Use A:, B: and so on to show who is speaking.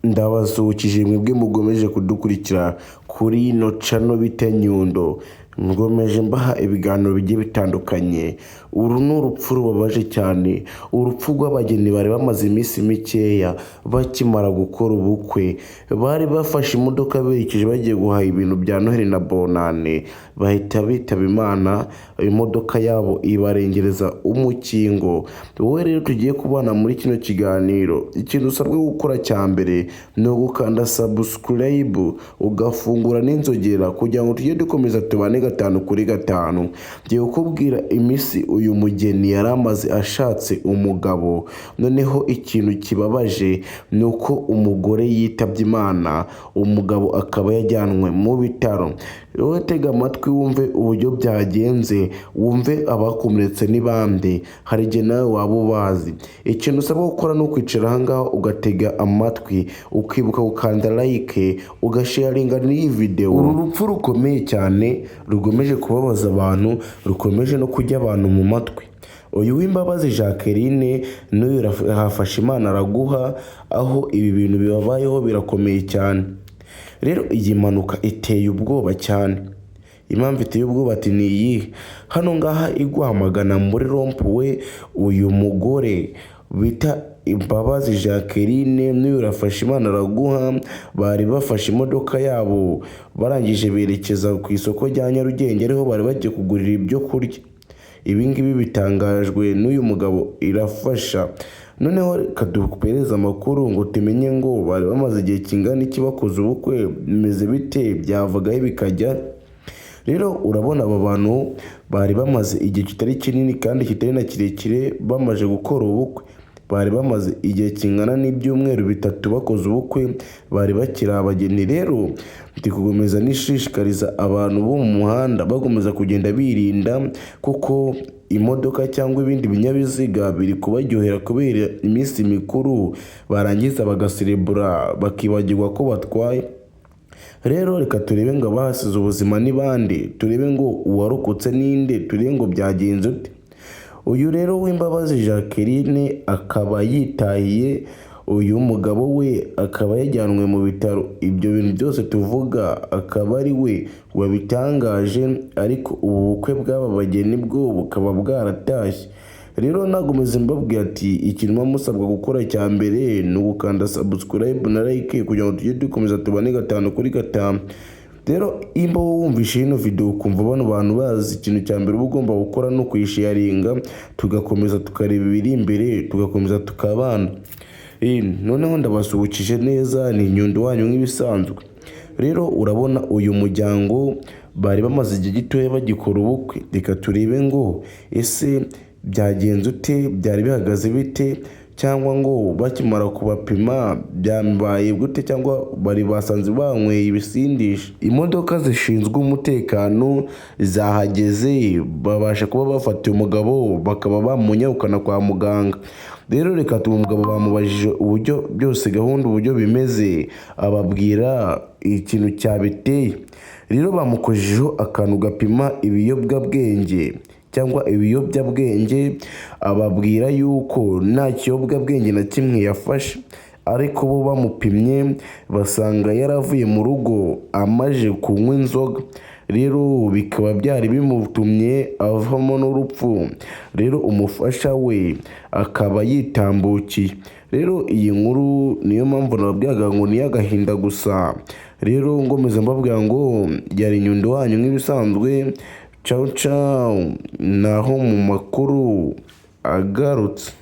A: Ndabasuhukije mwebwe mugomeje kudukurikira kuri ino cano bita Nyundo, mugomeje mbaha ibiganiro bigiye bitandukanye. Uru ni urupfu rubabaje cyane, urupfu rw'abageni bari bamaze iminsi mikeya bakimara gukora ubukwe. Bari bafashe imodoka berekeje bagiye guhaha ibintu bya Noheli na Bonane, bahita bitaba Imana, imodoka yabo ibarengereza umukingo. Wowe rero tugiye kubana muri kino kiganiro, ikintu usabwa gukora cya mbere ni ugukanda subscribe, ugafungura n'inzogera kugira ngo tujye dukomeza tubane 5 kuri 5. Ngiye kukubwira iminsi uyu mugeni yari amaze ashatse umugabo, noneho ikintu kibabaje ni uko umugore yitabye Imana, umugabo akaba yajyanwe mu bitaro. Wowe tega amatwi wumve uburyo byagenze, wumve abakomeretse n'ibande, hari igihe nawe waba ubazi. Ikintu usabwa gukora ni ukwicara ahangaha ugatega amatwi, ukibuka gukanda like, ugasharinga n'iyi video. Uru rupfu rukomeye cyane rugomeje kubabaza abantu, rukomeje no kujya abantu mu matwi. Uyu w'Imbabazi Jacqueline n'uyu Hafashimana araguha, aho ibi bintu bibabayeho birakomeye cyane. Rero iyi mpanuka iteye ubwoba cyane. Impamvu iteye ubwoba ati ni iyi: hano ngaha igwamagana muri rompuwe, uyu mugore bita Imbabazi Jacqueline n'uyu Hafashimana araguha bari bafashe imodoka yabo barangije berekeza ku isoko rya Nyarugenge, ariho bari bagiye kugurira ibyo kurya. Ibi ngibi bitangajwe n'uyu mugabo Irafasha. Noneho reka dupereze amakuru ngo tumenye ngo bari bamaze igihe kingana iki bakoze ubukwe, bimeze bite, byavagaho bikajya. Rero urabona aba bantu bari bamaze igihe kitari kinini kandi kitari na kirekire bamaze gukora ubukwe. Bari bamaze igihe kingana n'ibyumweru 3 bakoze ubukwe, bari bakiri abageni. Rero ndi kugomeza nishishikariza abantu bo mu muhanda bagomeza kugenda birinda, kuko imodoka cyangwa ibindi binyabiziga biri kubaryohera kubera iminsi mikuru, barangiza bagaserebura bakibagirwa ko batwaye. Rero reka turebe ngo abahasize ubuzima ni bande, turebe ngo uwarokotse ninde, turebe ngo byagenze ute. Uyu rero w'Imbabazi Jacqueline akaba yitahiye, uyu mugabo we akaba yajyanwe mu bitaro. Ibyo bintu byose tuvuga akaba ari we wabitangaje, ariko ubu bukwe bw'aba bageni bwo bukaba bwaratashye. Rero nagomeze mbabwira ati ikintu musabwa gukora cya mbere ni ugukanda subscribe na like kugira ngo tujye dukomeza tubane 5 kuri 5. Rero imba wumvishe ino video ukumva bano bantu bazi, ikintu cya mbere uba ugomba gukora no kuyisharinga, tugakomeza tukareba ibiri imbere, tugakomeza tukabana. Noneho ndabasuhukije neza, ni Nyundo wanyu nk'ibisanzwe. Rero urabona uyu muryango bari bamaze igihe gitoya bagikora ubukwe. Reka turebe ngo ese byagenze ute, byari bihagaze bite, cyangwa ngo bakimara kubapima byambaye gute, cyangwa bari basanze banyweye ibisindisha. Imodoka zishinzwe umutekano zahageze, babasha kuba bafatiye umugabo bakaba bamunyarukana kwa muganga. Rero reka tuba umugabo bamubajije uburyo byose gahunda uburyo bimeze, ababwira ikintu cyabiteye. Rero bamukojejeho akantu gapima ibiyobyabwenge cyangwa ibiyobyabwenge, ababwira yuko nta kiyobyabwenge na kimwe yafashe, ariko bo bamupimye basanga yaravuye mu rugo amaje kunywa inzoga. Rero bikaba byari bimutumye avamo n'urupfu. Rero umufasha we akaba yitambukiye. Rero iyi nkuru niyo mpamvu nababwiraga ngo ni agahinda gusa. Rero ngomeza mbabwira ngo yari Nyundo wanyu nk'ibisanzwe. Ciao ciao, naho mu makuru agarutse.